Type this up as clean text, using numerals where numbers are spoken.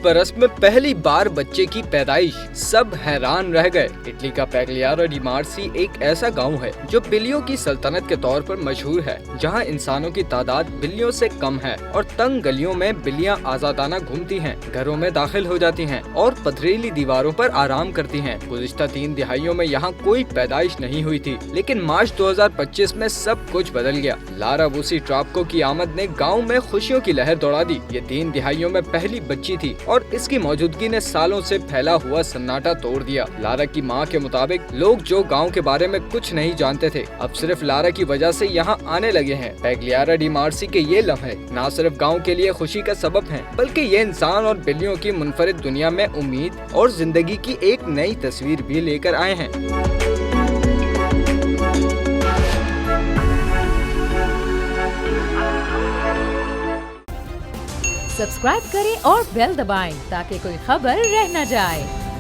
बरस में पहली बार बच्चे की पैदाइश, सब हैरान रह गए। इटली का पैग्लियारो डी मार्सी एक ऐसा गांव है जो बिल्लियों की सल्तनत के तौर पर मशहूर है, जहां इंसानों की तादाद बिल्लियों से कम है और तंग गलियों में बिल्लियां आजादाना घूमती हैं, घरों में दाखिल हो जाती हैं और पथरीली दीवारों पर आराम करती हैं। गुज़िश्ता 3 दिहाइयों में यहाँ कोई पैदाइश नहीं हुई थी, लेकिन मार्च 2025 में सब कुछ बदल गया। लारा वूसी ट्रापको की आमद ने गाँव में खुशियों की लहर दौड़ा दी। ये 3 दिहाइयों में पहली बच्ची थी और इसकी मौजूदगी ने सालों से फैला हुआ सन्नाटा तोड़ दिया। लारा की मां के मुताबिक लोग जो गांव के बारे में कुछ नहीं जानते थे, अब सिर्फ लारा की वजह से यहां आने लगे हैं। पैग्लियारो डी मार्सी के ये लम्हे न सिर्फ गांव के लिए खुशी का सबब हैं, बल्कि ये इंसान और बिल्लियों की मुनफरिद दुनिया में उम्मीद और जिंदगी की एक नई तस्वीर भी लेकर आए हैं। सब्सक्राइब करें और बेल दबाएं ताकि कोई खबर रह न जाए।